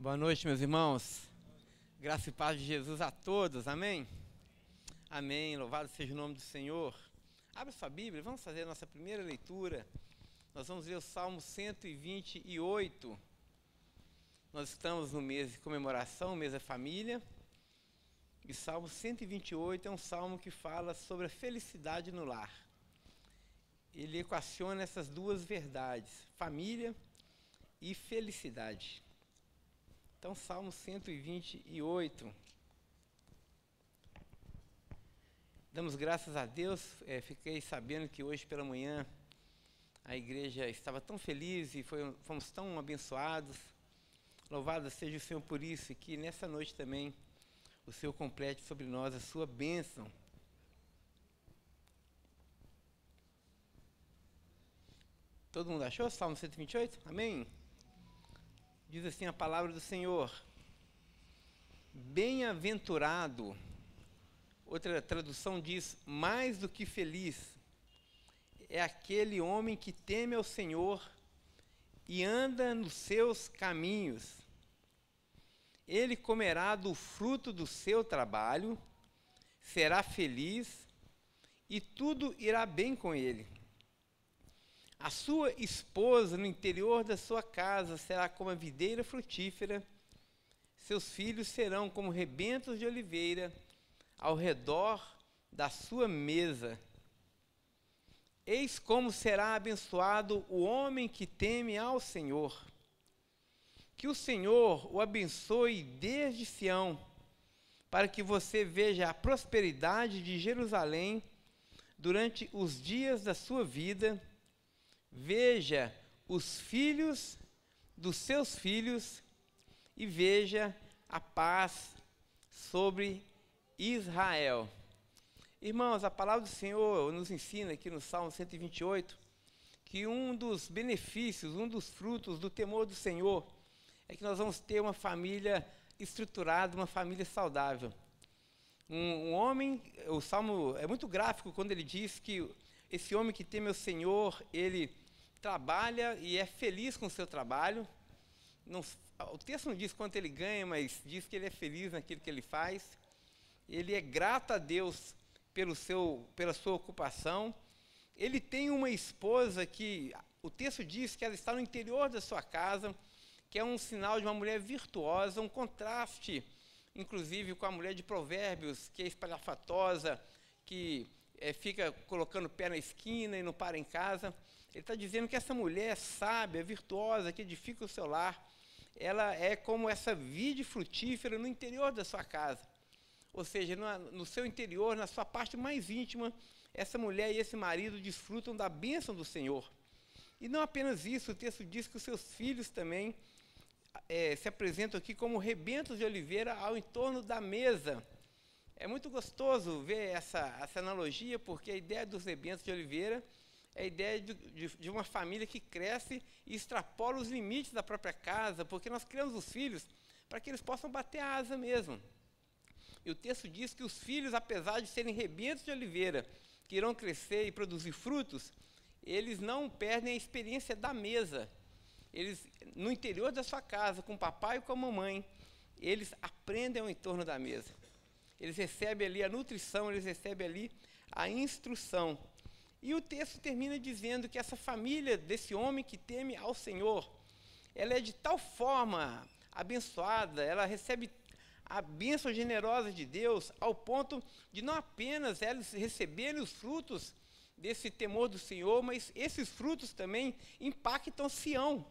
Boa noite, meus irmãos. Graça e paz de Jesus a todos, amém? Amém, louvado seja o nome do Senhor. Abra sua Bíblia, vamos fazer a nossa primeira leitura. Nós vamos ler o Salmo 128. Nós estamos no mês de comemoração, mês da família. E Salmo 128 é um salmo que fala sobre a felicidade no lar. Ele equaciona essas duas verdades, família e felicidade. Então, Salmo 128. Damos graças a Deus. Fiquei sabendo que hoje pela manhã a igreja estava tão feliz e fomos tão abençoados. Louvado seja o Senhor por isso, e que nessa noite também o Senhor complete sobre nós a sua bênção. Todo mundo achou? Salmo 128? Amém? Diz assim a palavra do Senhor: bem-aventurado, outra tradução diz, mais do que feliz, é aquele homem que teme ao Senhor e anda nos seus caminhos. Ele comerá do fruto do seu trabalho, será feliz e tudo irá bem com ele. A sua esposa no interior da sua casa será como a videira frutífera, seus filhos serão como rebentos de oliveira ao redor da sua mesa. Eis como será abençoado o homem que teme ao Senhor. Que o Senhor o abençoe desde Sião, para que você veja a prosperidade de Jerusalém durante os dias da sua vida. Veja os filhos dos seus filhos e veja a paz sobre Israel. Irmãos, a palavra do Senhor nos ensina aqui no Salmo 128 que um dos benefícios, um dos frutos do temor do Senhor é que nós vamos ter uma família estruturada, uma família saudável. Um homem, o Salmo é muito gráfico quando ele diz que esse homem que teme ao Senhor, ele trabalha e é feliz com o seu trabalho. O texto não diz quanto ele ganha, mas diz que ele é feliz naquilo que ele faz. Ele é grato a Deus pela sua ocupação. Ele tem uma esposa que, o texto diz que ela está no interior da sua casa, que é um sinal de uma mulher virtuosa, um contraste, inclusive, com a mulher de Provérbios, que é espalhafatosa, que fica colocando o pé na esquina e não para em casa. Ele está dizendo que essa mulher sábia, virtuosa, que edifica o seu lar, ela é como essa vide frutífera no interior da sua casa. Ou seja, no seu interior, na sua parte mais íntima, essa mulher e esse marido desfrutam da bênção do Senhor. E não apenas isso, o texto diz que os seus filhos também se apresentam aqui como rebentos de oliveira ao entorno da mesa. É muito gostoso ver essa analogia, porque a ideia dos rebentos de oliveira é a ideia de uma família que cresce e extrapola os limites da própria casa, porque nós criamos os filhos para que eles possam bater a asa mesmo. E o texto diz que os filhos, apesar de serem rebentos de oliveira, que irão crescer e produzir frutos, eles não perdem a experiência da mesa. Eles, no interior da sua casa, com o papai e com a mamãe, eles aprendem ao entorno da mesa. Eles recebem ali a nutrição, eles recebem ali a instrução. E o texto termina dizendo que essa família desse homem que teme ao Senhor, ela é de tal forma abençoada, ela recebe a bênção generosa de Deus, ao ponto de não apenas eles receberem os frutos desse temor do Senhor, mas esses frutos também impactam Sião.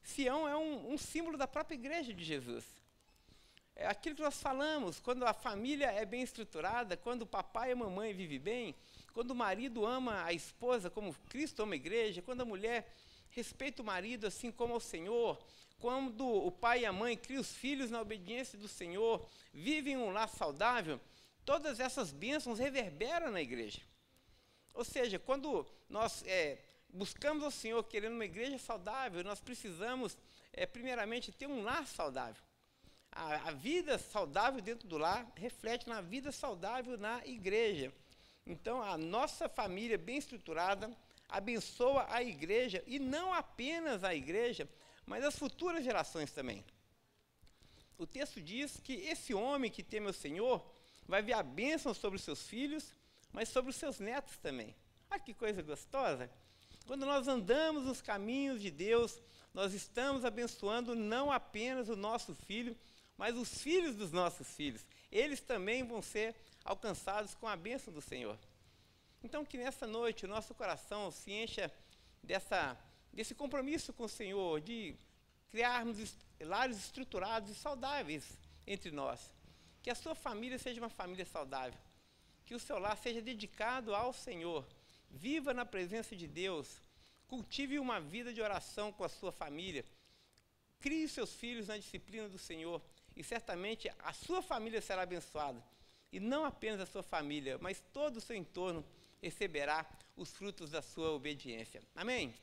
Sião é um símbolo da própria igreja de Jesus. É aquilo que nós falamos, quando a família é bem estruturada, quando o papai e a mamãe vivem bem, quando o marido ama a esposa como Cristo ama a igreja, quando a mulher respeita o marido assim como ao Senhor, quando o pai e a mãe criam os filhos na obediência do Senhor, vivem um lar saudável, todas essas bênçãos reverberam na igreja. Ou seja, quando nós buscamos ao Senhor querendo uma igreja saudável, nós precisamos, primeiramente, ter um lar saudável. A vida saudável dentro do lar reflete na vida saudável na igreja. Então, a nossa família bem estruturada abençoa a igreja, e não apenas a igreja, mas as futuras gerações também. o texto diz que esse homem que teme o Senhor vai ver a bênção sobre os seus filhos, mas sobre os seus netos também. Ah, que coisa gostosa! Quando nós andamos nos caminhos de Deus, nós estamos abençoando não apenas o nosso filho, mas os filhos dos nossos filhos. Eles também vão ser alcançados com a bênção do Senhor. Então, que nessa noite o nosso coração se encha desse compromisso com o Senhor, de criarmos lares estruturados e saudáveis entre nós. Que a sua família seja uma família saudável. Que o seu lar seja dedicado ao Senhor. Viva na presença de Deus. Cultive uma vida de oração com a sua família. Crie seus filhos na disciplina do Senhor. E certamente a sua família será abençoada. E não apenas a sua família, mas todo o seu entorno receberá os frutos da sua obediência. Amém?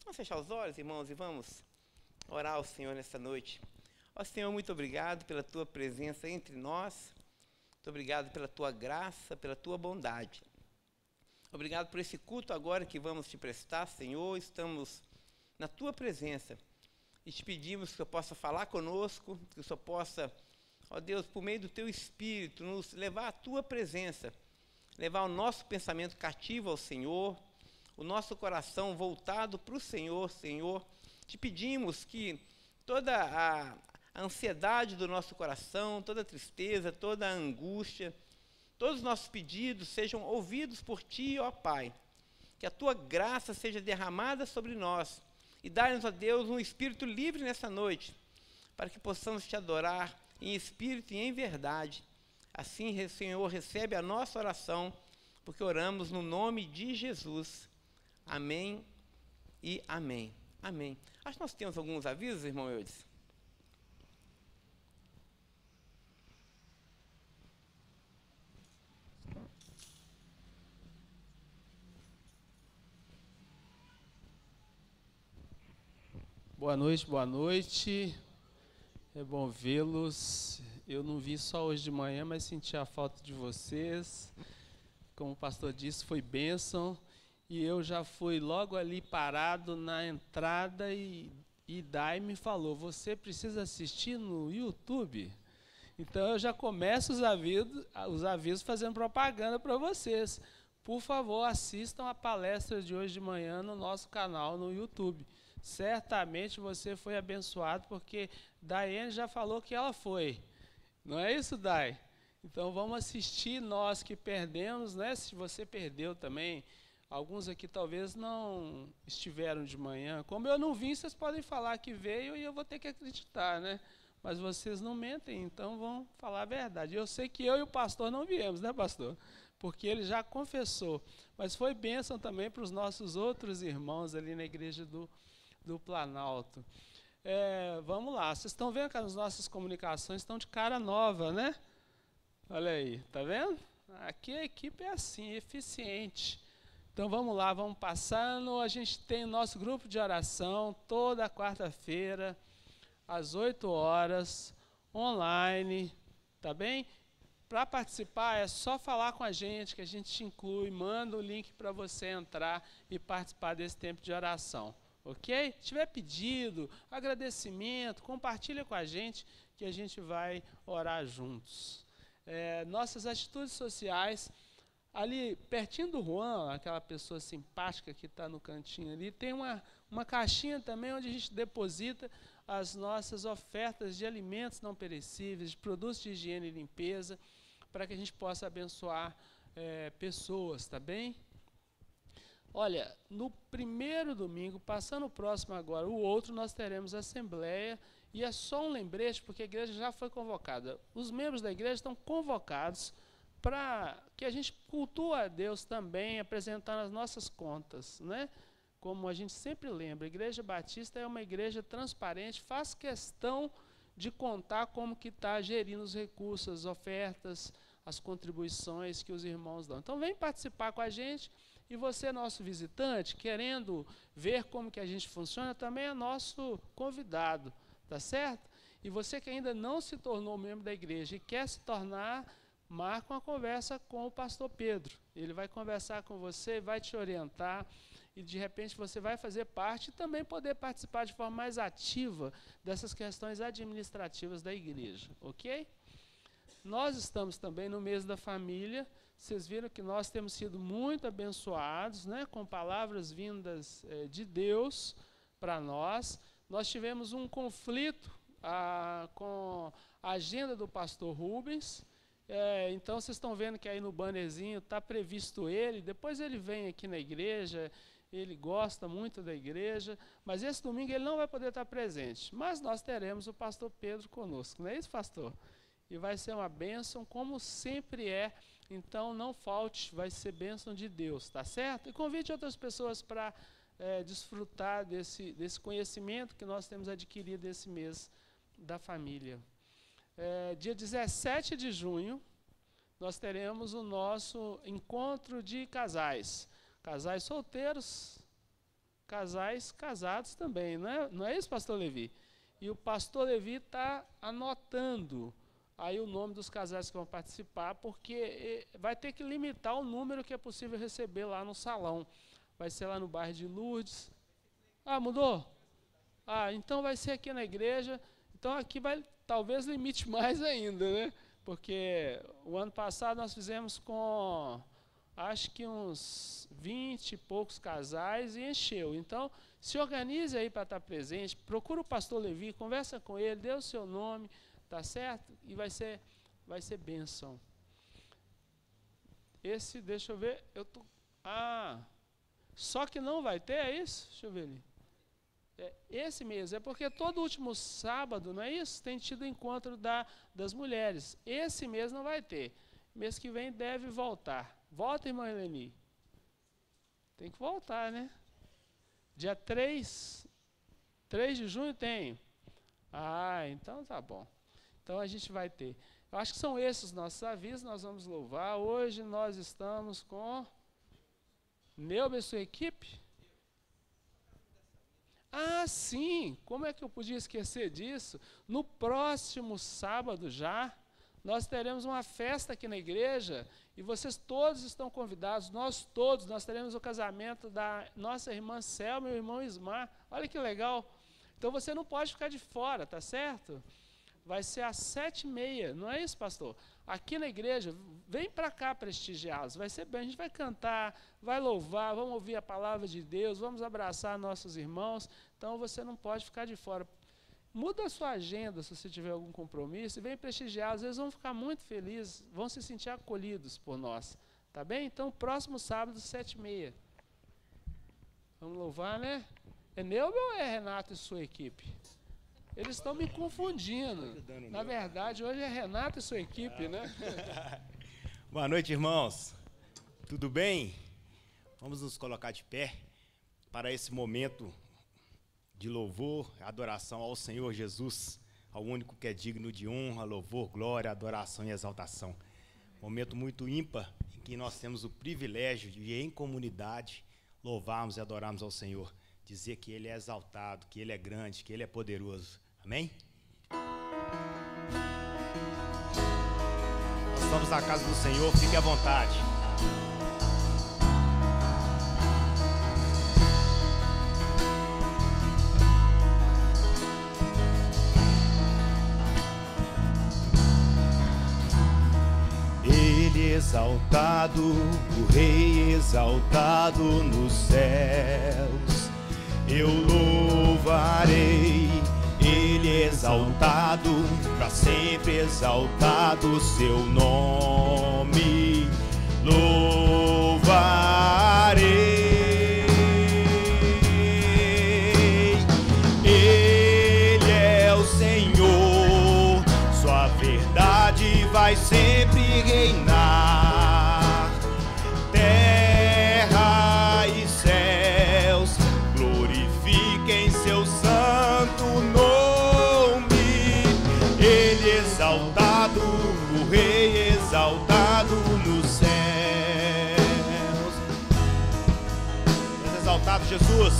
Vamos fechar os olhos, irmãos, e vamos orar ao Senhor nessa noite. Ó Senhor, muito obrigado pela tua presença entre nós. Muito obrigado pela tua graça, pela tua bondade. Obrigado por esse culto agora que vamos te prestar, Senhor. Estamos na tua presença e te pedimos que o Senhor possa falar conosco, que o Senhor possa, ó Deus, por meio do teu Espírito, nos levar à tua presença, levar o nosso pensamento cativo ao Senhor, o nosso coração voltado para o Senhor, Senhor. Te pedimos que toda a ansiedade do nosso coração, toda a tristeza, toda a angústia, todos os nossos pedidos sejam ouvidos por Ti, ó Pai. Que a Tua graça seja derramada sobre nós e dá-nos, ó Deus, um espírito livre nessa noite, para que possamos Te adorar em espírito e em verdade. Assim, Senhor, recebe a nossa oração, porque oramos no nome de Jesus. Amém e amém. Amém. Acho que nós temos alguns avisos, irmão Eudes. Boa noite, boa noite. É bom vê-los. Eu não vim só hoje de manhã, mas senti a falta de vocês. Como o pastor disse, foi bênção. E eu já fui logo ali parado na entrada e Dai me falou, você precisa assistir no YouTube? Então eu já começo os avisos fazendo propaganda para vocês. Por favor, assistam a palestra de hoje de manhã no nosso canal no YouTube. Certamente você foi abençoado, porque Daiane já falou que ela foi. Não é isso, Dai? Então vamos assistir, nós que perdemos, né? Se você perdeu também, alguns aqui talvez não estiveram de manhã. Como eu não vim, vocês podem falar que veio e eu vou ter que acreditar, né? Mas vocês não mentem, então vão falar a verdade. Eu sei que eu e o pastor não viemos, né, pastor? Porque ele já confessou. Mas foi bênção também para os nossos outros irmãos ali na igreja do Planalto. Vamos lá, vocês estão vendo que as nossas comunicações estão de cara nova, né? Olha aí, tá vendo? Aqui a equipe é assim, eficiente. Então vamos lá, vamos passando. A gente tem o nosso grupo de oração toda quarta-feira, às 8 horas, online, tá bem? Para participar é só falar com a gente, que a gente te inclui, manda o link para você entrar e participar desse tempo de oração. Ok? Se tiver pedido, agradecimento, compartilha com a gente, que a gente vai orar juntos. Nossas atitudes sociais, ali pertinho do Juan, aquela pessoa simpática que está no cantinho ali, tem uma caixinha também onde a gente deposita as nossas ofertas de alimentos não perecíveis, de produtos de higiene e limpeza, para que a gente possa abençoar pessoas, tá bem? Olha, no primeiro domingo, passando o próximo agora, o outro, nós teremos assembleia, e é só um lembrete, porque a igreja já foi convocada. Os membros da igreja estão convocados para que a gente cultue a Deus também, apresentando as nossas contas, né? Como a gente sempre lembra, a Igreja Batista é uma igreja transparente, faz questão de contar como que está gerindo os recursos, as ofertas, as contribuições que os irmãos dão. Então vem participar com a gente. E você, nosso visitante, querendo ver como que a gente funciona, também é nosso convidado, tá certo? E você que ainda não se tornou membro da igreja e quer se tornar, marca uma conversa com o pastor Pedro. Ele vai conversar com você, vai te orientar e de repente você vai fazer parte e também poder participar de forma mais ativa dessas questões administrativas da igreja, ok? Nós estamos também no mês da família. Vocês viram que nós temos sido muito abençoados, né, com palavras vindas de Deus para nós. Nós tivemos um conflito com a agenda do pastor Rubens. Então, vocês estão vendo que aí no bannerzinho está previsto ele. Depois ele vem aqui na igreja, ele gosta muito da igreja, mas esse domingo ele não vai poder estar presente. Mas nós teremos o pastor Pedro conosco, não é isso, pastor? E vai ser uma bênção, como sempre é. Então, não falte, vai ser bênção de Deus, tá certo? E convide outras pessoas para desfrutar desse conhecimento que nós temos adquirido esse mês da família. Dia 17 de junho, nós teremos o nosso encontro de casais. Casais solteiros, casais casados também, não é isso, pastor Levi? E o pastor Levi está anotando aí o nome dos casais que vão participar, porque vai ter que limitar o número que é possível receber lá no salão. Vai ser lá no bairro de Lourdes. Ah, mudou? Ah, então vai ser aqui na igreja. Então aqui vai, talvez limite mais ainda, né? Porque o ano passado nós fizemos com, acho que uns 20 e poucos casais e encheu. Então, se organize aí para estar presente, procura o pastor Levi, conversa com ele, dê o seu nome, tá certo? E vai ser bênção. Esse, deixa eu ver, só que não vai ter, é isso? Deixa eu ver ali. Esse mesmo, é porque todo último sábado, não é isso? Tem tido encontro das mulheres. Esse mês não vai ter. Mês que vem deve voltar. Volta, irmã Eleni. Tem que voltar, né? Dia 3 de junho tem. Ah, então tá bom. Então a gente vai ter. Eu acho que são esses os nossos avisos, nós vamos louvar. Hoje nós estamos com Neuber e sua equipe. Ah, sim, como é que eu podia esquecer disso? No próximo sábado já, nós teremos uma festa aqui na igreja e vocês todos estão convidados, nós teremos o casamento da nossa irmã Selma e o irmão Ismar. Olha que legal. Então você não pode ficar de fora, tá certo? Vai ser às 7h30, não é isso, pastor? Aqui na igreja, vem para cá prestigiá-los, vai ser bem, a gente vai cantar, vai louvar, vamos ouvir a palavra de Deus, vamos abraçar nossos irmãos, então você não pode ficar de fora. Muda a sua agenda se você tiver algum compromisso e vem prestigiá-los, eles vão ficar muito felizes, vão se sentir acolhidos por nós, tá bem? Então, próximo sábado, 7h30. Vamos louvar, né? É Neuber ou é Renato e sua equipe? Eles estão me confundindo. Na verdade, hoje é Renato e sua equipe, né? Boa noite, irmãos. Tudo bem? Vamos nos colocar de pé para esse momento de louvor, adoração ao Senhor Jesus, ao único que é digno de honra, louvor, glória, adoração e exaltação. Momento muito ímpar em que nós temos o privilégio de, em comunidade, louvarmos e adorarmos ao Senhor. Dizer que Ele é exaltado, que Ele é grande, que Ele é poderoso. Amém? Nós estamos na casa do Senhor, fique à vontade. Ele exaltado, o Rei exaltado nos céus, eu louvarei. Ele exaltado, para sempre exaltado o seu nome, louvarei. Ele é o Senhor, sua verdade vai sempre reinar. Terra e céus glorifiquem seu santo nome. Exaltado, o Rei exaltado nos céus. És exaltado, Jesus.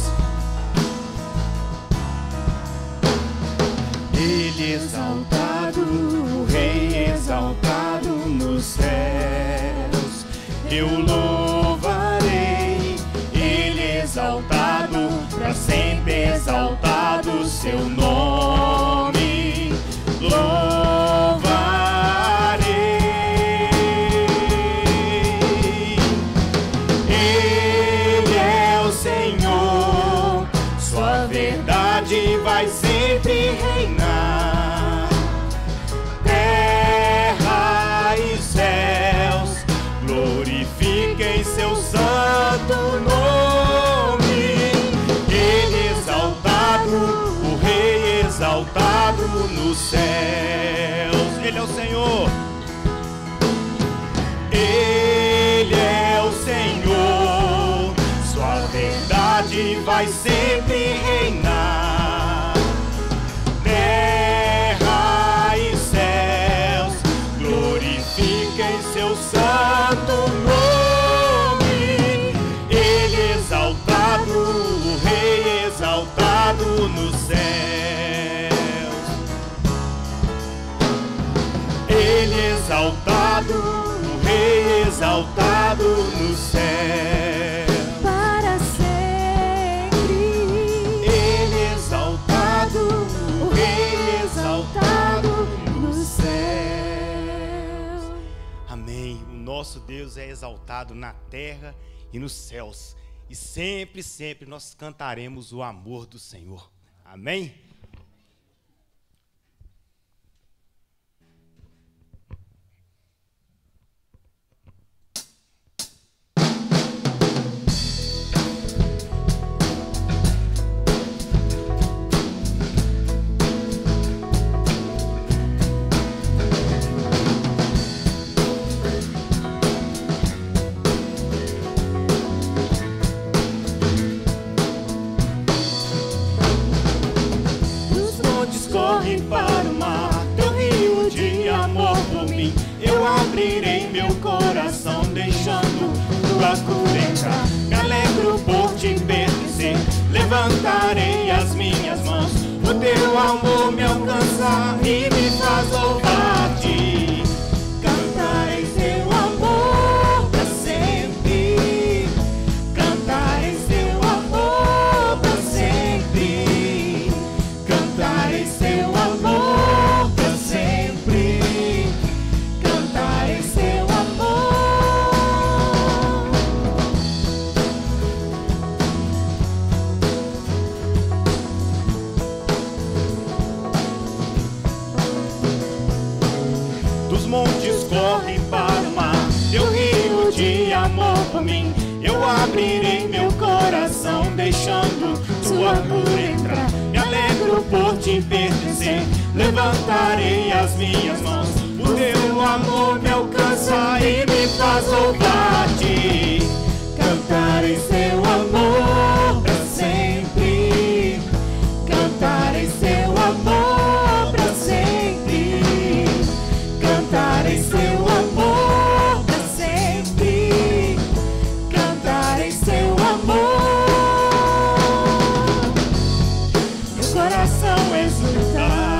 Ele exaltado, o Rei exaltado nos céus. Eu louvarei. Ele exaltado. sempre exaltado o seu nome. Louvarei. Ele é o Senhor, sua verdade vai sempre reinar. Terra e céus glorifiquem seu santo nome. Ele exaltado, o Rei exaltado nos céus. Ele é o Senhor. Ele é o Senhor, sua verdade vai sempre reinar. Terra e céus glorifiquem seu santo nome. Ele exaltado, o Rei exaltado nos céus. Ele exaltado, o Rei exaltado nos céus. Para sempre. Ele exaltado, o Rei exaltado nos céus. Amém. O nosso Deus é exaltado na terra e nos céus. E sempre, sempre nós cantaremos o amor do Senhor. Amém? Corre para o mar, teu rio de amor por mim. Eu abrirei meu coração, deixando tua cura entrar. Me alegro por te pertencer, levantarei as minhas mãos. O teu amor me alcança e me faz louvar-te. Cantarei teu amor para sempre. Cantarei teu amor para sempre. Cantarei seu amor para sempre. Cantarei seu amor. Dos montes corre para o mar, teu rio de amor por mim. Eu abrirei meu coração, deixando tua cura entrar. Me alegro por te pertencer, levantarei as minhas mãos. O teu amor me alcança e me faz louvar-te. Cantarei seu amor para sempre. Cantarei seu amor para sempre. Cantarei seu amor para sempre. Cantarei seu amor. Meu coração exultar,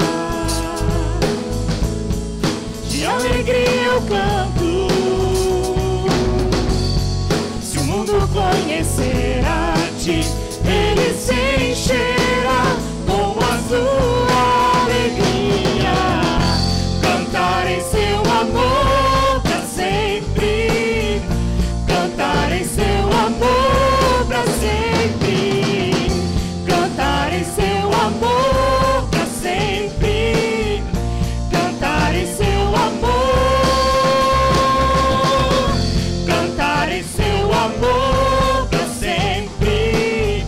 de alegria eu canto. Se o mundo conhecer a ti, ele se encherá com a sua alegria. Cantarei seu amor para sempre. Cantarei seu amor para sempre. Cantarei seu amor para sempre. Cantarei seu amor. Cantarei seu amor para sempre.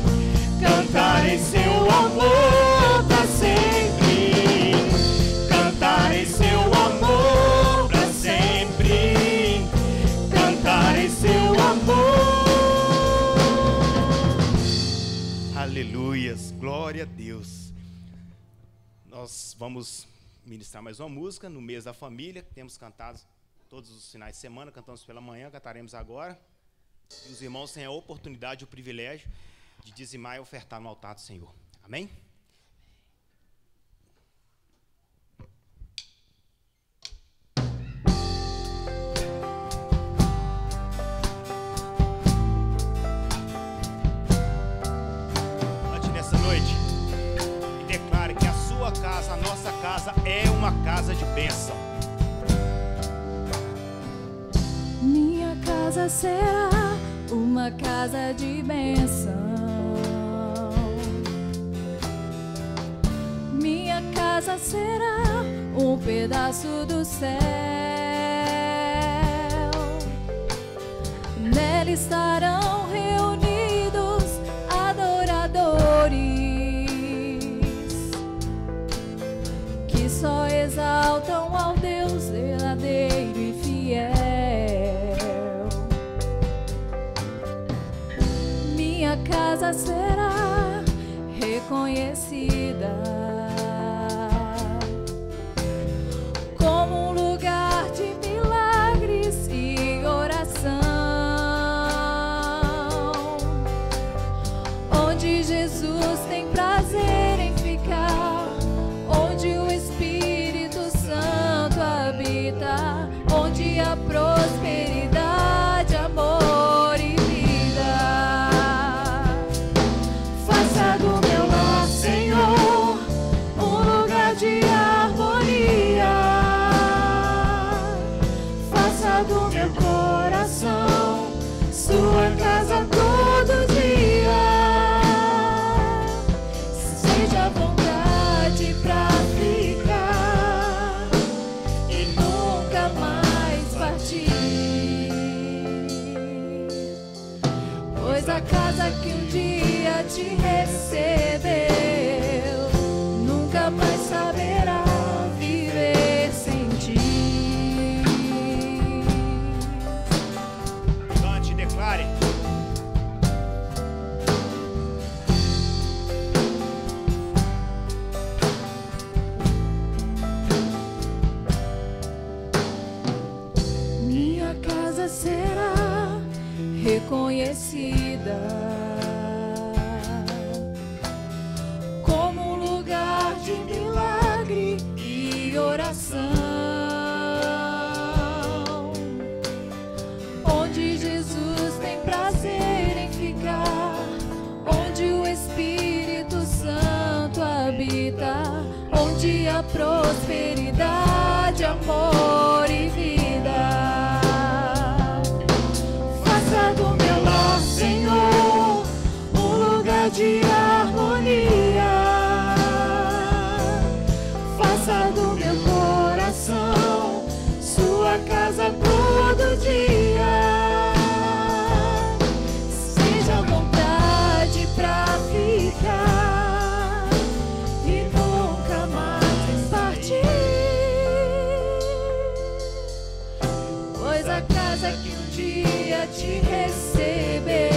Cantarei seu amor para sempre. Cantarei seu amor para sempre. Cantarei seu amor. Aleluias, glória a Deus. Nós vamos ministrar mais uma música no mês da família. Temos cantado todos os finais de semana, cantamos pela manhã, cantaremos agora. E os irmãos têm a oportunidade e o privilégio de dizimar e ofertar no altar do Senhor. Amém? essa casa é uma casa de bênção. Minha casa será uma casa de bênção. Minha casa será um pedaço do céu. Nela estarão reunidos adoradores que só exaltam ao Deus verdadeiro e fiel. Minha casa será reconhecida como um lugar de milagres e oração, onde Jesus tem prazer em ficar, onde o Espírito Santo habita, onde a prosperidade, amor e vida. Faça do meu lar, Senhor, um lugar de harmonia. Faça do meu coração sua casa todo dia. Seja à vontade pra ficar e nunca mais partir. Pois a casa que um dia te recebeu nunca mais saberá viver sem ti. Cante e declare. Minha casa será reconhecida como um lugar de milagre e oração, onde Jesus tem prazer em ficar, onde o Espírito Santo habita, onde a prosperidade, amor e vida. Faça do meu lar, Senhor, um lugar de harmonia. Faça do meu coração sua casa todo dia. Seja à vontade pra ficar e nunca mais partir. Pois a casa que um dia te recebeu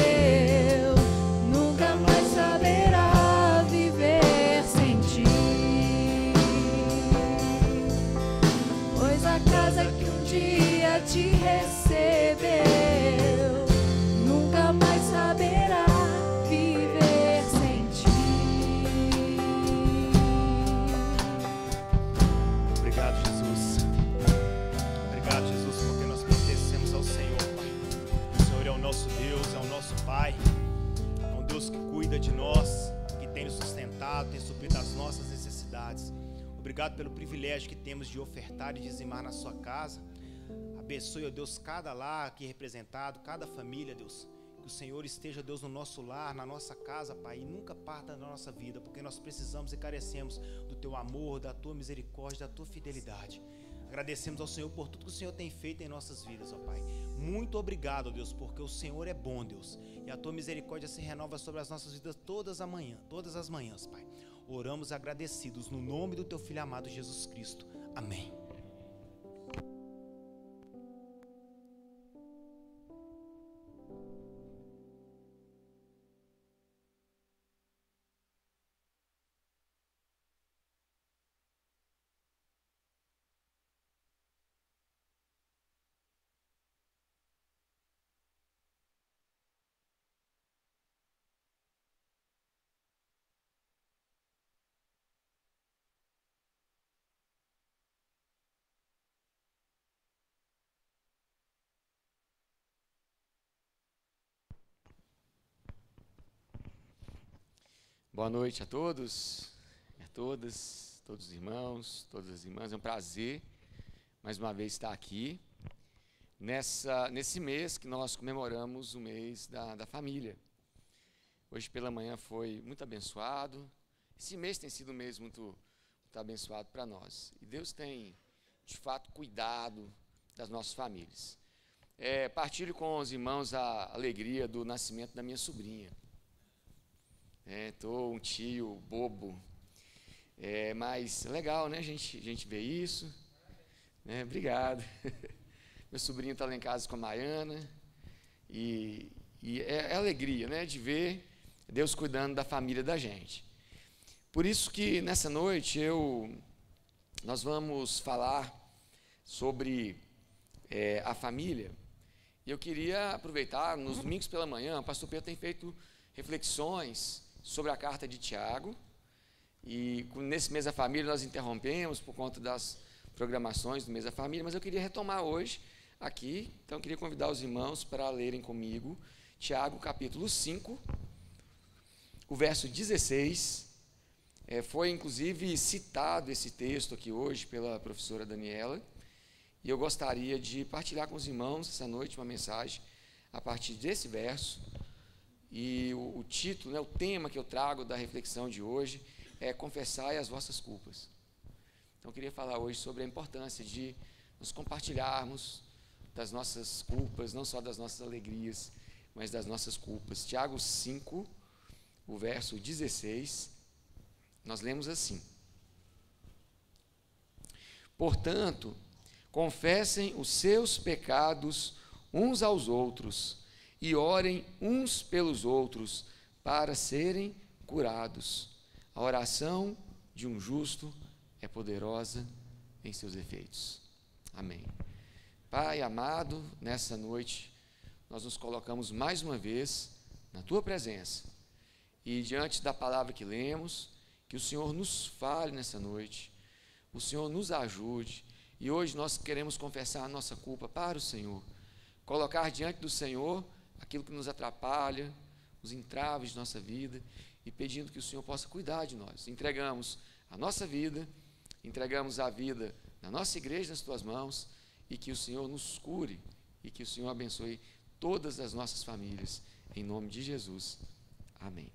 nunca mais saberá viver sem ti. Pois a casa que um dia te recebeu nunca mais saberá viver sem ti. Obrigado, Jesus. Obrigado, Jesus, porque nós pertencemos ao Senhor, Pai. O Senhor é o nosso Deus, é o nosso Pai. É um Deus que cuida de nós, que tem nos sustentado, tem suprido as nossas necessidades. Obrigado pelo privilégio que temos de ofertar e dizimar na sua casa. Abençoe, ó Deus, cada lar aqui representado, cada família, Deus. Que o Senhor esteja, Deus, no nosso lar, na nossa casa, Pai, e nunca parta da nossa vida, porque nós precisamos e carecemos do Teu amor, da Tua misericórdia, da Tua fidelidade. Agradecemos ao Senhor por tudo que o Senhor tem feito em nossas vidas, ó Pai. Muito obrigado, ó Deus, porque o Senhor é bom, Deus, e a Tua misericórdia se renova sobre as nossas vidas todas as manhãs, Pai. Oramos agradecidos no nome do Teu Filho amado Jesus Cristo. Amém. Boa noite a todos e a todas todos os irmãos, todas as irmãs. É um prazer, mais uma vez, estar aqui, nesse mês que nós comemoramos o mês da família. Hoje pela manhã foi muito abençoado. Esse mês tem sido um mês muito abençoado para nós. E Deus tem, de fato, cuidado das nossas famílias. Partilho com os irmãos a alegria do nascimento da minha sobrinha. Estou um tio bobo, mas legal, né? A gente vê isso, né? Obrigado. Meu sobrinho está lá em casa com a Maiana e é alegria, né? De ver Deus cuidando da família da gente. Por isso que nessa noite nós vamos falar sobre a família. E eu queria aproveitar, nos domingos pela manhã, o pastor Pedro tem feito reflexões sobre a carta de Tiago, e nesse mês da família nós interrompemos por conta das programações do mês da família, mas eu queria retomar hoje aqui, então eu queria convidar os irmãos para lerem comigo Tiago capítulo 5, o verso 16, foi inclusive citado esse texto aqui hoje pela professora Daniela, e eu gostaria de partilhar com os irmãos essa noite uma mensagem a partir desse verso. E o título, né, o tema que eu trago da reflexão de hoje é Confessai as vossas culpas. Então eu queria falar hoje sobre a importância de nos compartilharmos das nossas culpas, não só das nossas alegrias, mas das nossas culpas. Tiago 5, o verso 16, nós lemos assim: Portanto, confessem os seus pecados uns aos outros e orem uns pelos outros para serem curados. A oração de um justo é poderosa em seus efeitos. Amém. Pai amado, nessa noite nós nos colocamos mais uma vez na Tua presença e diante da palavra que lemos, que o Senhor nos fale nessa noite, o Senhor nos ajude, e hoje nós queremos confessar a nossa culpa para o Senhor, colocar diante do Senhor aquilo que nos atrapalha, os entraves de nossa vida, e pedindo que o Senhor possa cuidar de nós. Entregamos a nossa vida, entregamos a vida da nossa igreja nas Tuas mãos, e que o Senhor nos cure, e que o Senhor abençoe todas as nossas famílias, em nome de Jesus. Amém.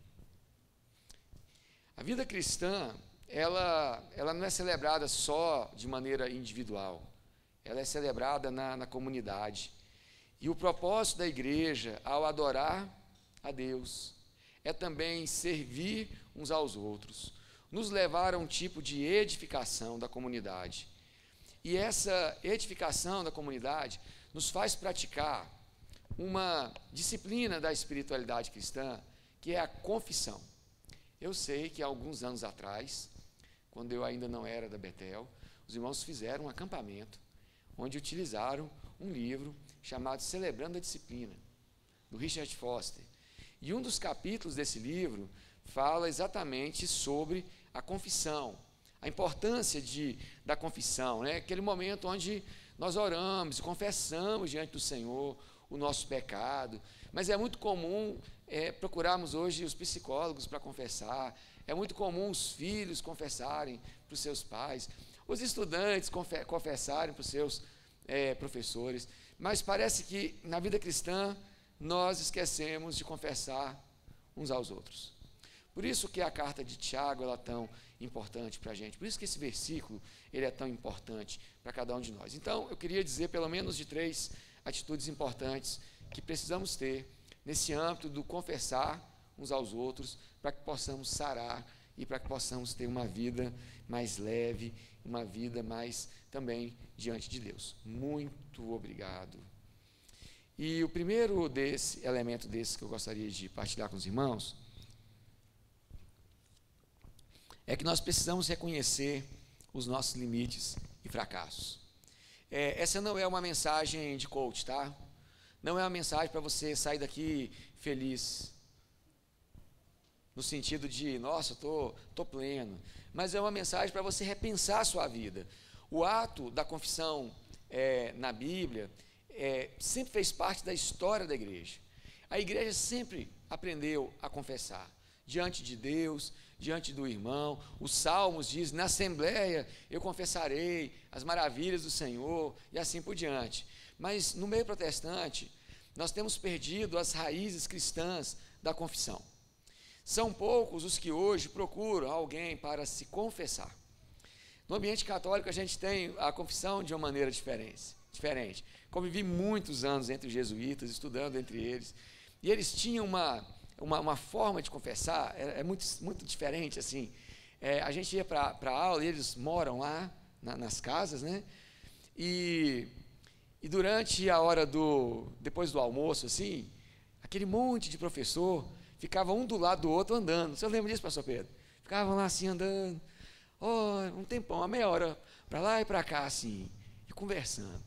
A vida cristã, ela não é celebrada só de maneira individual, ela é celebrada na comunidade. E o propósito da igreja, ao adorar a Deus, é também servir uns aos outros, nos levar a um tipo de edificação da comunidade. E essa edificação da comunidade nos faz praticar uma disciplina da espiritualidade cristã, que é a confissão. Eu sei que há alguns anos atrás, quando eu ainda não era da Betel, os irmãos fizeram um acampamento, onde utilizaram um livro chamado Celebrando a Disciplina, do Richard Foster. E um dos capítulos desse livro fala exatamente sobre a confissão, a importância da confissão, né? Aquele momento onde nós oramos e confessamos diante do Senhor o nosso pecado. Mas é muito comum procurarmos hoje os psicólogos para confessar, é muito comum os filhos confessarem para os seus pais, os estudantes confessarem para os seus professores, mas parece que na vida cristã nós esquecemos de confessar uns aos outros. Por isso que a carta de Tiago ela é tão importante para a gente, por isso que esse versículo ele é tão importante para cada um de nós. Então, eu queria dizer pelo menos de 3 atitudes importantes que precisamos ter nesse âmbito do confessar uns aos outros, para que possamos sarar e para que possamos ter uma vida mais leve, uma vida mais também diante de Deus. Muito obrigado. E o primeiro elemento desse que eu gostaria de partilhar com os irmãos é que nós precisamos reconhecer os nossos limites e fracassos. Essa não é uma mensagem de coach, tá? Não é uma mensagem para você sair daqui feliz, no sentido de, nossa, estou pleno, mas é uma mensagem para você repensar a sua vida. O ato da confissão na Bíblia sempre fez parte da história da igreja. A igreja sempre aprendeu a confessar diante de Deus, diante do irmão. Os Salmos dizem: na assembleia eu confessarei as maravilhas do Senhor, e assim por diante. Mas no meio protestante, nós temos perdido as raízes cristãs da confissão. São poucos os que hoje procuram alguém para se confessar. No ambiente católico, a gente tem a confissão de uma maneira diferente. Convivi muitos anos entre os jesuítas, estudando entre eles, e eles tinham uma forma de confessar, muito diferente, assim. A gente ia para a aula, e eles moram lá, nas casas, né? E durante a hora depois do almoço, assim, aquele monte de professor ficava um do lado do outro andando. Você lembra disso, pastor Pedro? Ficavam lá assim, andando, um tempão, uma meia hora, para lá e para cá, assim, e conversando.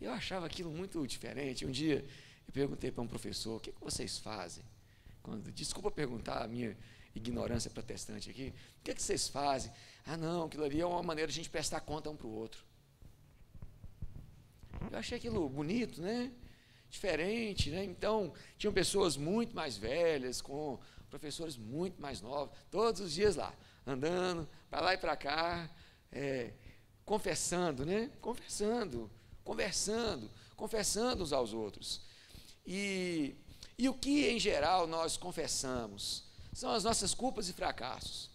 Eu achava aquilo muito diferente. Um dia eu perguntei para um professor: o que vocês fazem? Desculpa perguntar a minha ignorância protestante aqui, o que vocês fazem? Não, aquilo ali é uma maneira de a gente prestar conta um para o outro. Eu achei aquilo bonito, né? Diferente, né? Então, tinham pessoas muito mais velhas, com professores muito mais novos, todos os dias lá, andando para lá e para cá, confessando, né? Confessando uns aos outros. E o que, em geral, nós confessamos? São as nossas culpas e fracassos.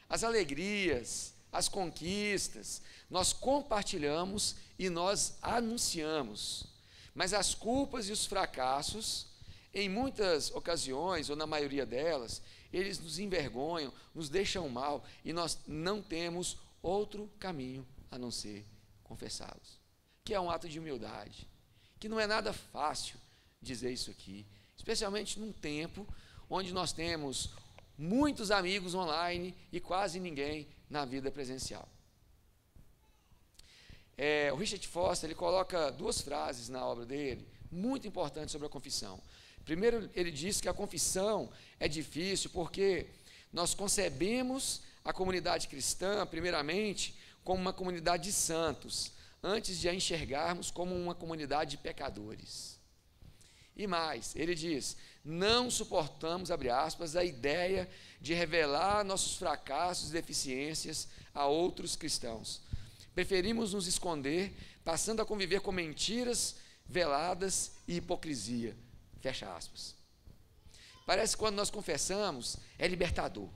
As alegrias, as conquistas, nós compartilhamos e nós anunciamos. Mas as culpas e os fracassos, em muitas ocasiões, ou na maioria delas, eles nos envergonham, nos deixam mal, e nós não temos outro caminho a não ser confessá-los. Que é um ato de humildade, que não é nada fácil dizer isso aqui, especialmente num tempo onde nós temos muitos amigos online e quase ninguém na vida presencial. O Richard Foster, ele coloca duas frases na obra dele, muito importantes sobre a confissão. Primeiro, ele diz que a confissão é difícil porque nós concebemos a comunidade cristã, primeiramente, como uma comunidade de santos, antes de a enxergarmos como uma comunidade de pecadores. E mais, ele diz: não suportamos, abre aspas, a ideia de revelar nossos fracassos e deficiências a outros cristãos. Preferimos nos esconder, passando a conviver com mentiras veladas e hipocrisia. Fecha aspas. Parece que quando nós confessamos, é libertador.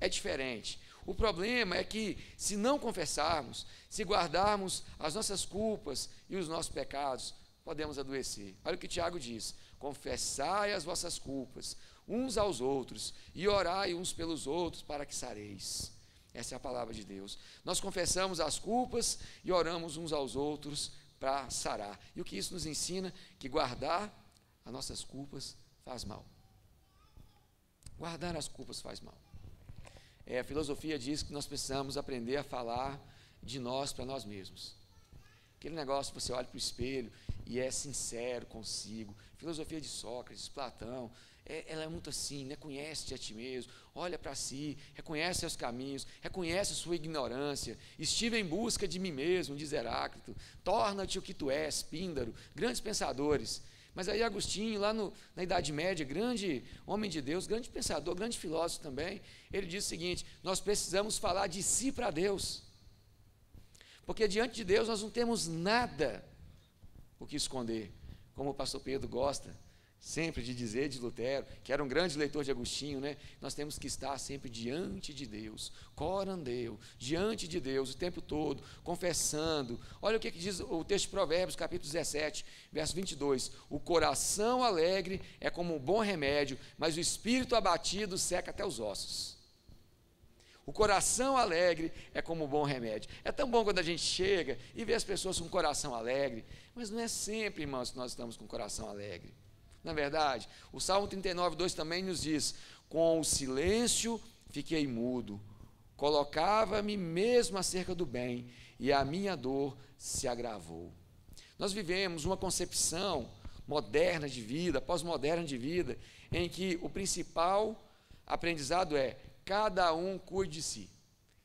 É diferente. O problema é que, se não confessarmos, se guardarmos as nossas culpas e os nossos pecados, podemos adoecer. Olha o que Tiago diz: confessai as vossas culpas uns aos outros e orai uns pelos outros para que sareis. Essa é a palavra de Deus. Nós confessamos as culpas e oramos uns aos outros para sarar. E o que isso nos ensina? Que guardar as nossas culpas faz mal. Guardar as culpas faz mal. A filosofia diz que nós precisamos aprender a falar de nós para nós mesmos. Aquele negócio que você olha para o espelho e é sincero consigo. Filosofia de Sócrates, Platão, ela é muito assim, né? Conhece-te a ti mesmo, olha para si, reconhece seus caminhos, reconhece a sua ignorância. Estive em busca de mim mesmo, diz Heráclito. Torna-te o que tu és, Píndaro, grandes pensadores. Mas aí Agostinho, lá na Idade Média, grande homem de Deus, grande pensador, grande filósofo também, ele diz o seguinte: nós precisamos falar de si para Deus. Porque diante de Deus nós não temos nada o que esconder, como o pastor Pedro gosta sempre de dizer de Lutero, que era um grande leitor de Agostinho, né? Nós temos que estar sempre diante de Deus, corandeu, diante de Deus o tempo todo, confessando. Olha o que diz o texto de Provérbios, capítulo 17, verso 22, o coração alegre é como um bom remédio, mas o espírito abatido seca até os ossos. O coração alegre é como um bom remédio. É tão bom quando a gente chega e vê as pessoas com o coração alegre, mas não é sempre, irmãos, que nós estamos com o coração alegre. Na verdade, o Salmo 39, 2 também nos diz: com o silêncio fiquei mudo, colocava-me mesmo acerca do bem, e a minha dor se agravou. Nós vivemos uma concepção moderna de vida, pós-moderna de vida, em que o principal aprendizado é: cada um cuide de si.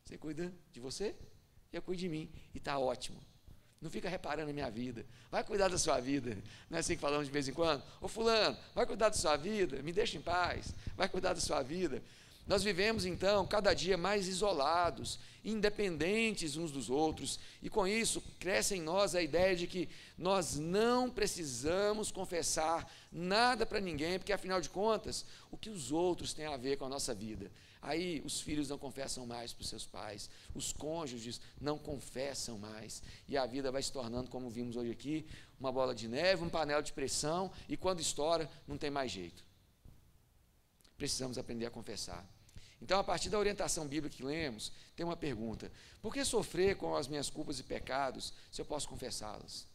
Você cuida de você, eu cuido de mim, e está ótimo. Não fica reparando na minha vida. Vai cuidar da sua vida. Não é assim que falamos de vez em quando? Ô fulano, vai cuidar da sua vida, me deixa em paz. Vai cuidar da sua vida. Nós vivemos, então, cada dia mais isolados, independentes uns dos outros, e com isso cresce em nós a ideia de que nós não precisamos confessar nada para ninguém, porque afinal de contas, o que os outros têm a ver com a nossa vida? Aí os filhos não confessam mais para os seus pais, os cônjuges não confessam mais, e a vida vai se tornando, como vimos hoje aqui, uma bola de neve, uma panela de pressão, e quando estoura, não tem mais jeito. Precisamos aprender a confessar. Então, a partir da orientação bíblica que lemos, tem uma pergunta: por que sofrer com as minhas culpas e pecados se eu posso confessá-las?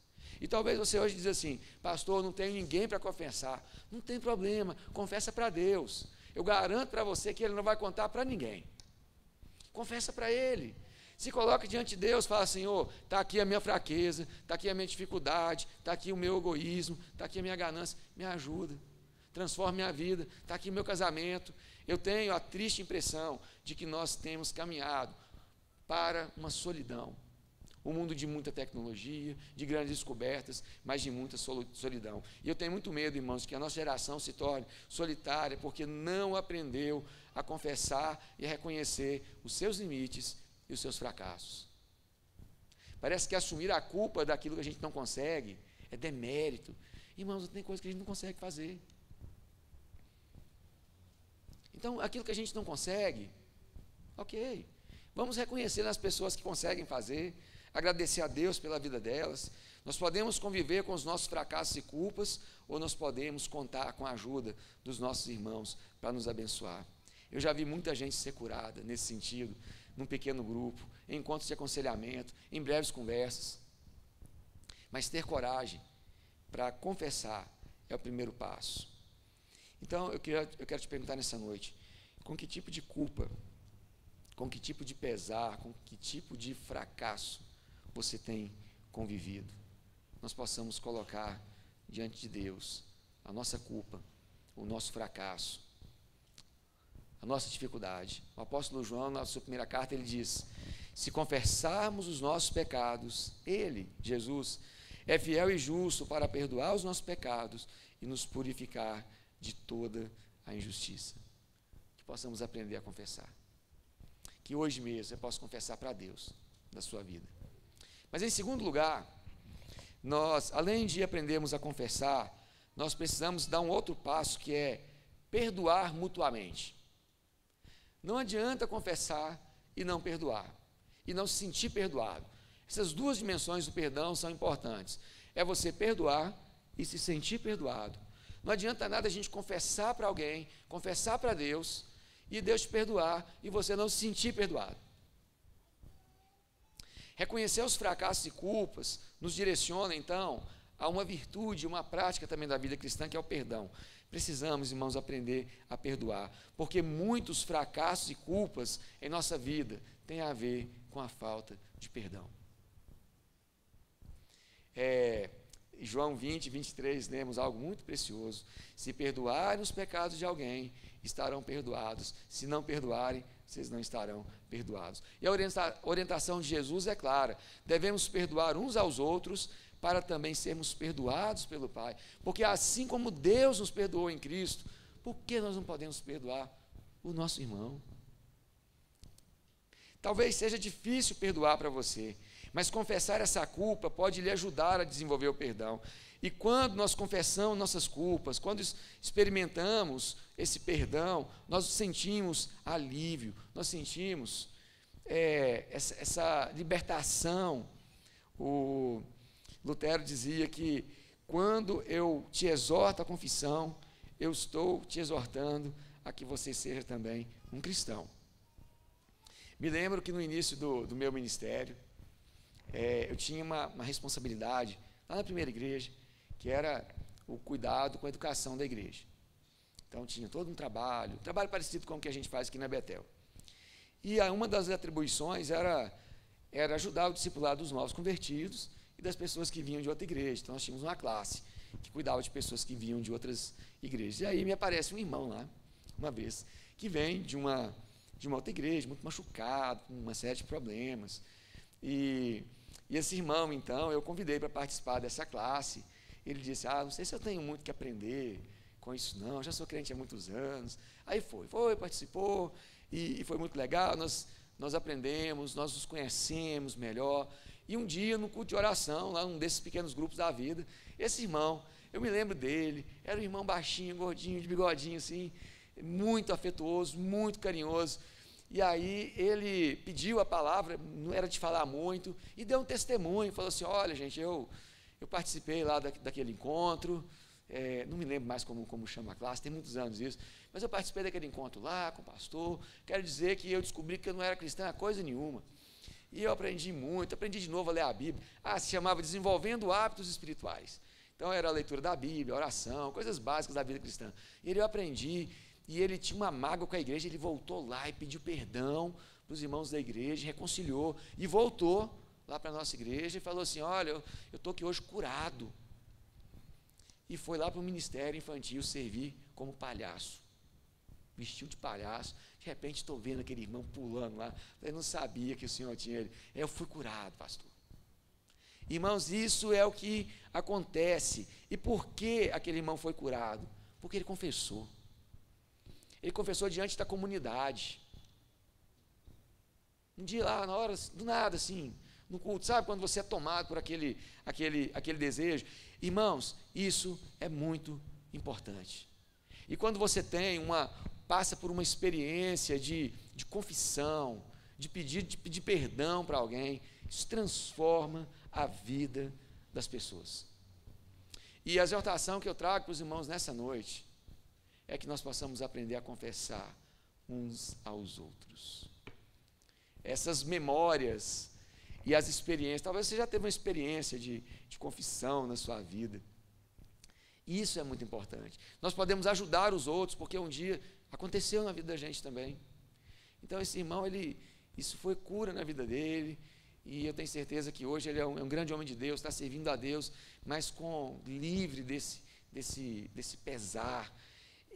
E talvez você hoje diz assim: pastor, não tenho ninguém para confessar. Não tem problema, confessa para Deus. Eu garanto para você que Ele não vai contar para ninguém. Confessa para Ele. Se coloca diante de Deus, fala: Senhor, está aqui a minha fraqueza, está aqui a minha dificuldade, está aqui o meu egoísmo, está aqui a minha ganância, me ajuda, transforma minha vida, está aqui o meu casamento. Eu tenho a triste impressão de que nós temos caminhado para uma solidão, um mundo de muita tecnologia, de grandes descobertas, mas de muita solidão. E eu tenho muito medo, irmãos, que a nossa geração se torne solitária, porque não aprendeu a confessar e a reconhecer os seus limites e os seus fracassos. Parece que assumir a culpa daquilo que a gente não consegue é demérito. Irmãos, tem coisa que a gente não consegue fazer. Então, aquilo que a gente não consegue, ok, vamos reconhecer nas pessoas que conseguem fazer, agradecer a Deus pela vida delas. Nós podemos conviver com os nossos fracassos e culpas, ou nós podemos contar com a ajuda dos nossos irmãos para nos abençoar. Eu já vi muita gente ser curada nesse sentido, num pequeno grupo, em encontros de aconselhamento, em breves conversas. Mas ter coragem para confessar é o primeiro passo. Então, eu quero te perguntar nessa noite: com que tipo de culpa, com que tipo de pesar, com que tipo de fracasso você tem convivido? Nós possamos colocar diante de Deus a nossa culpa, o nosso fracasso, a nossa dificuldade. O apóstolo João, na sua primeira carta, ele diz: se confessarmos os nossos pecados, Ele, Jesus, é fiel e justo para perdoar os nossos pecados e nos purificar de toda a injustiça. Que possamos aprender a confessar. Que hoje mesmo você possa confessar para Deus da sua vida. Mas em segundo lugar, nós, além de aprendermos a confessar, nós precisamos dar um outro passo, que é perdoar mutuamente. Não adianta confessar e não perdoar, e não se sentir perdoado. Essas duas dimensões do perdão são importantes. É você perdoar e se sentir perdoado. Não adianta nada a gente confessar para alguém, confessar para Deus, e Deus te perdoar, e você não se sentir perdoado. Reconhecer os fracassos e culpas nos direciona, então, a uma virtude, uma prática também da vida cristã, que é o perdão. Precisamos, irmãos, aprender a perdoar, porque muitos fracassos e culpas em nossa vida têm a ver com a falta de perdão. João 20, 23, lemos algo muito precioso: se perdoarem os pecados de alguém, estarão perdoados; se não perdoarem, vocês não estarão perdoados. E a orientação de Jesus é clara: devemos perdoar uns aos outros, para também sermos perdoados pelo Pai, porque assim como Deus nos perdoou em Cristo, por que nós não podemos perdoar o nosso irmão? Talvez seja difícil perdoar para você, mas confessar essa culpa pode lhe ajudar a desenvolver o perdão. E quando nós confessamos nossas culpas, quando experimentamos esse perdão, nós sentimos alívio, nós sentimos essa libertação. O Lutero dizia que quando eu te exorto à confissão, eu estou te exortando a que você seja também um cristão. Me lembro que no início do meu ministério, eu tinha uma responsabilidade lá na primeira igreja, que era o cuidado com a educação da igreja. Então tinha todo um trabalho parecido com o que a gente faz aqui na Betel. E uma das atribuições era ajudar o discipulado dos novos convertidos e das pessoas que vinham de outra igreja. Então nós tínhamos uma classe que cuidava de pessoas que vinham de outras igrejas. E aí me aparece um irmão lá, uma vez, que vem de uma outra igreja, muito machucado, com uma série de problemas. E esse irmão, então, eu convidei para participar dessa classe. Ele disse: não sei se eu tenho muito que aprender com isso não, já sou crente há muitos anos. Aí participou, e foi muito legal, nós aprendemos, nós nos conhecemos melhor. E um dia, no culto de oração, lá num desses pequenos grupos da vida, esse irmão, eu me lembro dele, era um irmão baixinho, gordinho, de bigodinho assim, muito afetuoso, muito carinhoso. E aí ele pediu a palavra, não era de falar muito, e deu um testemunho, falou assim: olha gente, eu participei lá daquele encontro, não me lembro mais como chama a classe, tem muitos anos isso, mas eu participei daquele encontro lá com o pastor, quero dizer que eu descobri que eu não era cristão, coisa nenhuma. E eu aprendi muito, aprendi de novo a ler a Bíblia. Se chamava Desenvolvendo Hábitos Espirituais. Então era a leitura da Bíblia, oração, coisas básicas da vida cristã. E eu aprendi, e ele tinha uma mágoa com a igreja, ele voltou lá e pediu perdão para os irmãos da igreja, reconciliou, e voltou lá para a nossa igreja e falou assim: olha, eu estou aqui hoje curado. E foi lá para o ministério infantil servir como palhaço. Vestiu de palhaço, de repente estou vendo aquele irmão pulando lá, eu não sabia que o Senhor tinha ele. Eu fui curado, pastor. Irmãos, isso é o que acontece. E por que aquele irmão foi curado? Porque ele confessou. Ele confessou diante da comunidade. Um dia lá, na hora, do nada assim, no culto, sabe quando você é tomado por aquele desejo? Irmãos, isso é muito importante. E quando você passa por uma experiência de confissão, de pedir perdão para alguém, isso transforma a vida das pessoas. E a exortação que eu trago para os irmãos nessa noite é que nós possamos aprender a confessar uns aos outros. Essas memórias e as experiências, talvez você já teve uma experiência de confissão na sua vida. Isso é muito importante. Nós podemos ajudar os outros, porque um dia aconteceu na vida da gente também. Então esse irmão, isso foi cura na vida dele, e eu tenho certeza que hoje ele é um grande homem de Deus, está servindo a Deus, mas livre desse pesar.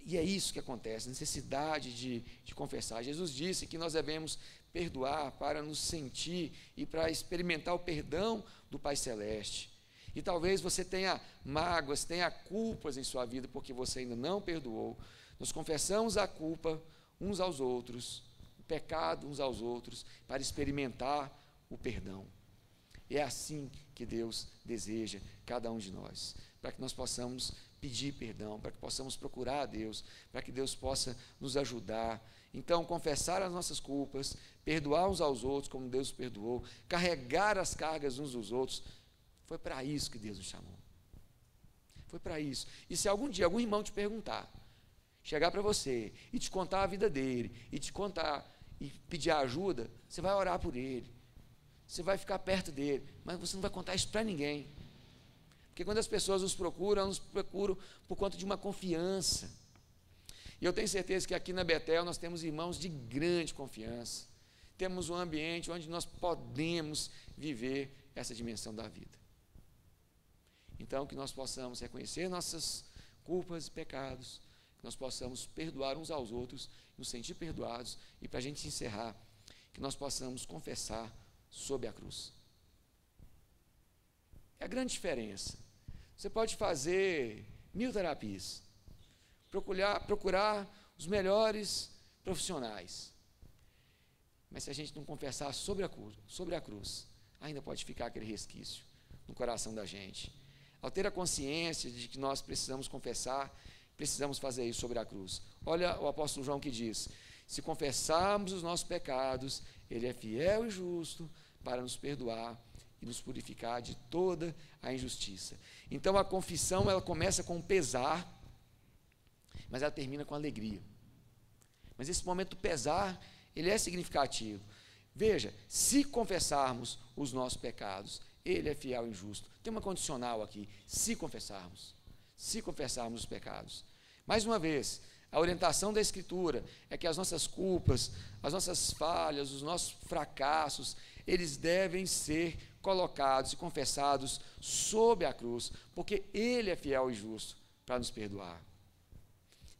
E é isso que acontece, necessidade de confessar. Jesus disse que nós devemos perdoar para nos sentir e para experimentar o perdão do Pai Celeste. E talvez você tenha mágoas, tenha culpas em sua vida, porque você ainda não perdoou. Nós confessamos a culpa uns aos outros, o pecado uns aos outros, para experimentar o perdão. É assim que Deus deseja cada um de nós, para que nós possamos pedir perdão, para que possamos procurar a Deus, para que Deus possa nos ajudar. Então, confessar as nossas culpas, perdoar uns aos outros como Deus nos perdoou, carregar as cargas uns dos outros, foi para isso que Deus nos chamou. Foi para isso. E se algum dia algum irmão te perguntar, chegar para você e te contar a vida dele, e te contar e pedir ajuda, você vai orar por ele, você vai ficar perto dele, mas você não vai contar isso para ninguém. Porque quando as pessoas nos procuram por conta de uma confiança. E eu tenho certeza que aqui na Betel nós temos irmãos de grande confiança. Temos um ambiente onde nós podemos viver essa dimensão da vida. Então, que nós possamos reconhecer nossas culpas e pecados, que nós possamos perdoar uns aos outros, nos sentir perdoados, e para a gente encerrar, que nós possamos confessar sob a cruz. É a grande diferença. Você pode fazer 1000 terapias, procurar os melhores profissionais, mas se a gente não confessar sobre a cruz, ainda pode ficar aquele resquício no coração da gente. Ao ter a consciência de que nós precisamos confessar, precisamos fazer isso sobre a cruz. Olha o apóstolo João que diz: se confessarmos os nossos pecados, Ele é fiel e justo para nos perdoar e nos purificar de toda a injustiça. Então a confissão, ela começa com pesar, mas ela termina com alegria. Mas esse momento do pesar, ele é significativo. Veja, se confessarmos os nossos pecados, Ele é fiel e justo. Tem uma condicional aqui: se confessarmos os pecados. Mais uma vez, a orientação da Escritura é que as nossas culpas, as nossas falhas, os nossos fracassos, eles devem ser colocados e confessados sob a cruz, porque Ele é fiel e justo para nos perdoar.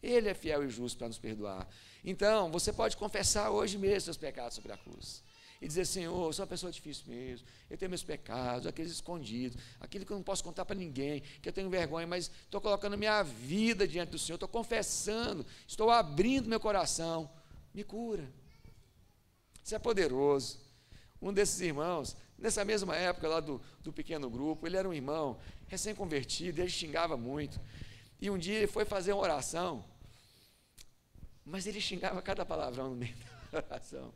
Ele é fiel e justo para nos perdoar. Então, você pode confessar hoje mesmo seus pecados sobre a cruz. e dizer: Senhor, eu sou uma pessoa difícil mesmo, eu tenho meus pecados, aqueles escondidos, aquilo que eu não posso contar para ninguém, que eu tenho vergonha, mas estou colocando minha vida diante do Senhor, estou confessando, estou abrindo meu coração, me cura. Isso é poderoso. Um desses irmãos, nessa mesma época lá do pequeno grupo, ele era um irmão recém-convertido, ele xingava muito, e um dia ele foi fazer uma oração, mas ele xingava cada palavrão no meio da oração,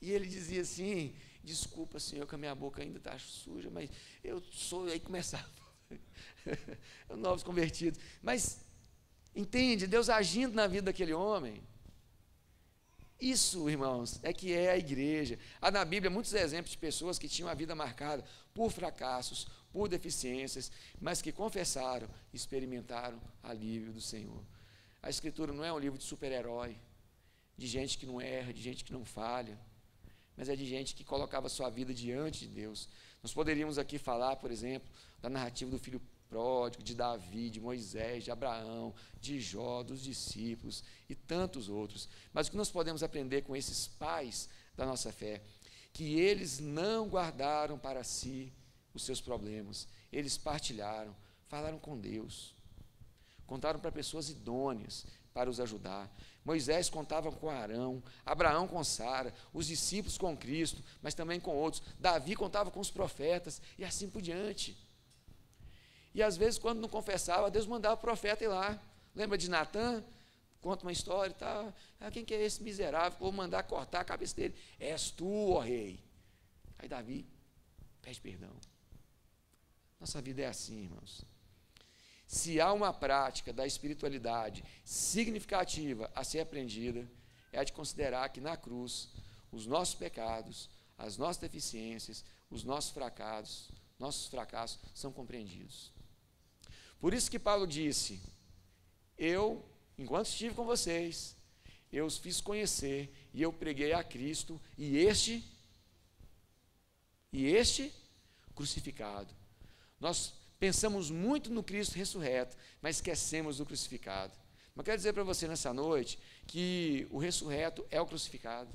e ele dizia assim: desculpa, Senhor, que a minha boca ainda está suja, mas eu sou, aí começava, novos convertidos, mas, entende, Deus agindo na vida daquele homem. Isso, irmãos, é que é a igreja. Há na Bíblia muitos exemplos de pessoas que tinham a vida marcada por fracassos, por deficiências, mas que confessaram, experimentaram alívio do Senhor. A Escritura não é um livro de super-herói, de gente que não erra, de gente que não falha, mas é de gente que colocava sua vida diante de Deus. Nós poderíamos aqui falar, por exemplo, da narrativa do filho pródigo, de Davi, de Moisés, de Abraão, de Jó, dos discípulos e tantos outros. Mas o que nós podemos aprender com esses pais da nossa fé? Que eles não guardaram para si os seus problemas, eles partilharam, falaram com Deus, contaram para pessoas idôneas para os ajudar. Moisés contava com Arão, Abraão com Sara, os discípulos com Cristo, mas também com outros. Davi contava com os profetas e assim por diante. E às vezes, quando não confessava, Deus mandava o profeta ir lá. Lembra de Natã? Conta uma história e tal. Quem que é esse miserável? Vou mandar cortar a cabeça dele. És tu, ó rei. Aí Davi pede perdão. Nossa vida é assim, irmãos. Se há uma prática da espiritualidade significativa a ser aprendida, é a de considerar que na cruz, os nossos pecados, as nossas deficiências, os nossos fracassos são compreendidos. Por isso que Paulo disse: eu, enquanto estive com vocês, eu os fiz conhecer e eu preguei a Cristo e este crucificado. Nós pensamos muito no Cristo ressurreto, mas esquecemos do crucificado. Mas quero dizer para você nessa noite que o ressurreto é o crucificado.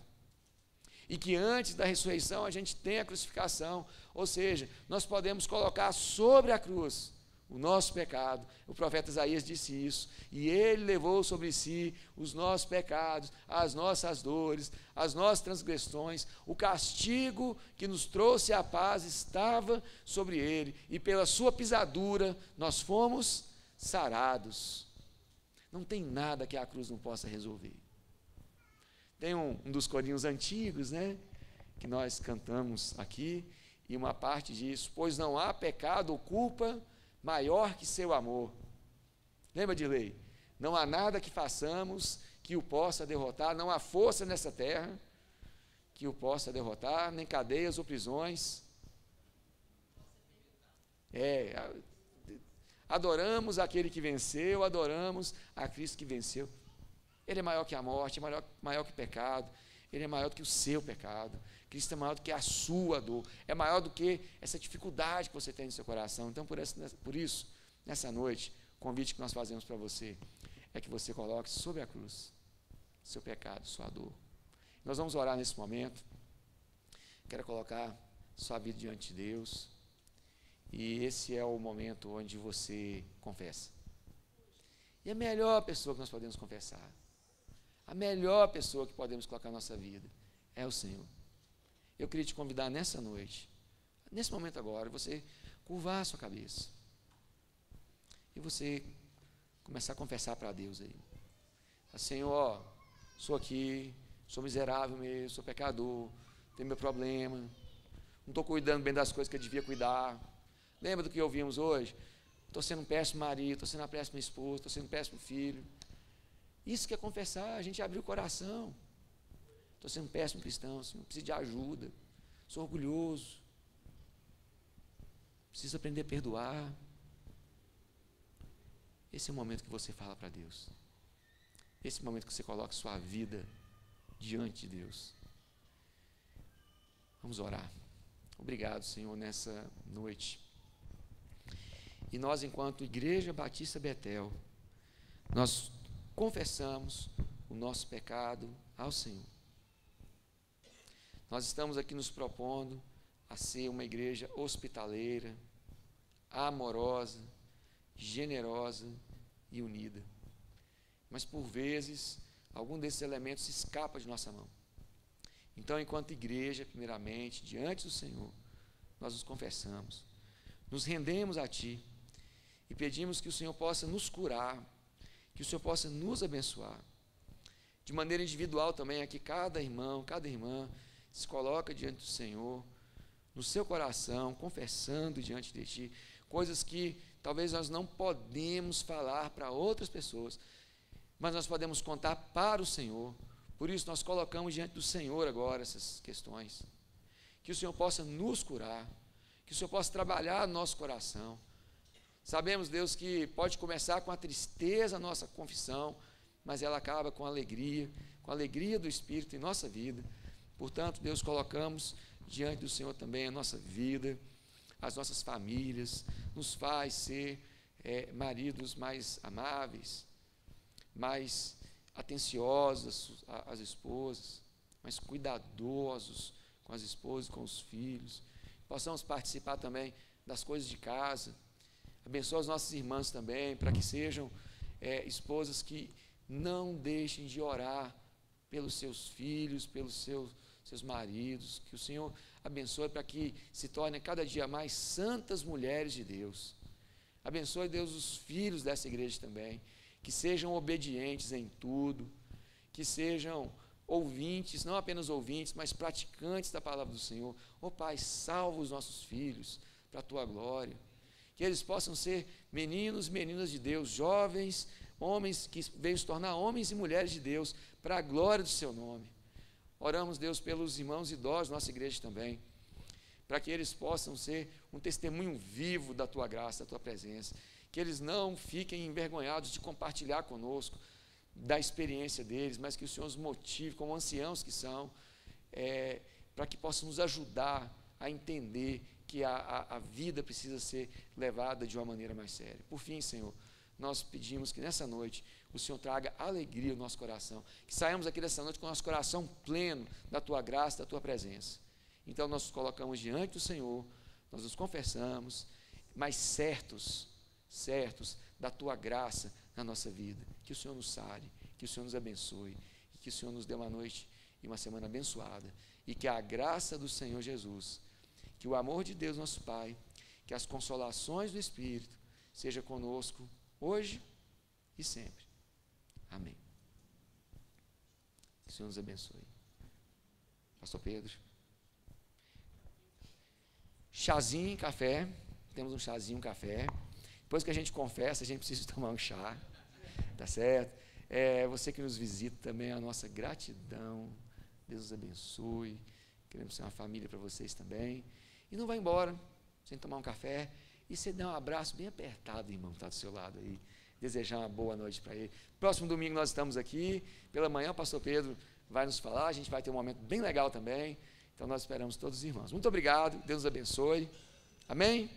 E que antes da ressurreição a gente tem a crucificação, ou seja, nós podemos colocar sobre a cruz o nosso pecado. O profeta Isaías disse isso, e ele levou sobre si os nossos pecados, as nossas dores, as nossas transgressões, o castigo que nos trouxe a paz estava sobre ele, e pela sua pisadura nós fomos sarados. Não tem nada que a cruz não possa resolver. Tem um dos corinhos antigos, né, que nós cantamos aqui, e uma parte diz: pois não há pecado ou culpa maior que seu amor. Lembra de lei? Não há nada que façamos que o possa derrotar, não há força nessa terra que o possa derrotar, nem cadeias ou prisões. Adoramos aquele que venceu, adoramos a Cristo que venceu. Ele é maior que a morte, é maior que o pecado, ele é maior do que o seu pecado. Cristo é maior do que a sua dor, é maior do que essa dificuldade que você tem no seu coração. Então, por isso, nessa noite, o convite que nós fazemos para você é que você coloque sobre a cruz seu pecado, sua dor. Nós vamos orar nesse momento. Quero colocar sua vida diante de Deus, e esse é o momento onde você confessa. E a melhor pessoa que nós podemos confessar, a melhor pessoa que podemos colocar na nossa vida é o Senhor. Eu queria te convidar nessa noite, nesse momento agora, você curvar a sua cabeça e você começar a confessar para Deus aí. Senhor, sou aqui, sou miserável mesmo, sou pecador, tenho meu problema, não estou cuidando bem das coisas que eu devia cuidar. Lembra do que ouvimos hoje? Estou sendo um péssimo marido, estou sendo uma péssima esposa, estou sendo um péssimo filho. Isso que é confessar, a gente abrir o coração. Estou sendo um péssimo cristão, Senhor, preciso de ajuda, sou orgulhoso, preciso aprender a perdoar. Esse é o momento que você fala para Deus. Esse é o momento que você coloca sua vida diante de Deus. Vamos orar. Obrigado, Senhor, nessa noite. E nós, enquanto Igreja Batista Betel, nós confessamos o nosso pecado ao Senhor. Nós estamos aqui nos propondo a ser uma igreja hospitaleira, amorosa, generosa e unida. Mas por vezes, algum desses elementos escapa de nossa mão. Então, enquanto igreja, primeiramente, diante do Senhor, nós nos confessamos, nos rendemos a Ti e pedimos que o Senhor possa nos curar, que o Senhor possa nos abençoar. De maneira individual também, aqui cada irmão, cada irmã se coloca diante do Senhor, no seu coração, confessando diante de Ti, coisas que talvez nós não podemos falar para outras pessoas, mas nós podemos contar para o Senhor. Por isso nós colocamos diante do Senhor agora essas questões. Que o Senhor possa nos curar, que o Senhor possa trabalhar no nosso coração. Sabemos, Deus, que pode começar com a tristeza a nossa confissão, mas ela acaba com a alegria do Espírito em nossa vida. Portanto, Deus, colocamos diante do Senhor também a nossa vida, as nossas famílias, nos faz ser maridos mais amáveis, mais atenciosos às esposas, mais cuidadosos com as esposas, com os filhos. Possamos participar também das coisas de casa. Abençoa as nossas irmãs também, para que sejam esposas que não deixem de orar pelos seus filhos, pelos seus maridos. Que o Senhor abençoe para que se tornem cada dia mais santas mulheres de Deus. Abençoe, Deus, os filhos dessa igreja também, que sejam obedientes em tudo, que sejam ouvintes, não apenas ouvintes, mas praticantes da palavra do Senhor. Ó Pai, salva os nossos filhos para a Tua glória, que eles possam ser meninos e meninas de Deus, jovens, homens que venham se tornar homens e mulheres de Deus, para a glória do Seu nome. Oramos, Deus, pelos irmãos idosos da nossa igreja também, para que eles possam ser um testemunho vivo da Tua graça, da Tua presença, que eles não fiquem envergonhados de compartilhar conosco da experiência deles, mas que o Senhor os motive, como anciãos que são, para que possam nos ajudar a entender que a vida precisa ser levada de uma maneira mais séria. Por fim, Senhor, nós pedimos que nessa noite o Senhor traga alegria ao nosso coração, que saiamos aqui dessa noite com o nosso coração pleno da Tua graça, da Tua presença. Então nós nos colocamos diante do Senhor, nós nos confessamos, mas certos da Tua graça na nossa vida. Que o Senhor nos sare, que o Senhor nos abençoe, e que o Senhor nos dê uma noite e uma semana abençoada, e que a graça do Senhor Jesus, que o amor de Deus nosso Pai, que as consolações do Espírito seja conosco hoje e sempre. Amém. Que o Senhor nos abençoe. Pastor Pedro. Chazinho, café. Temos um chazinho, um café. Depois que a gente confessa, a gente precisa tomar um chá. Tá certo? Você que nos visita também, a nossa gratidão. Deus os abençoe. Queremos ser uma família para vocês também. E não vai embora sem tomar um café. E você dá um abraço bem apertado, irmão, que está do seu lado aí. Desejar uma boa noite para ele. Próximo domingo nós estamos aqui. Pela manhã o pastor Pedro vai nos falar. A gente vai ter um momento bem legal também. Então nós esperamos todos os irmãos. Muito obrigado. Deus os abençoe. Amém?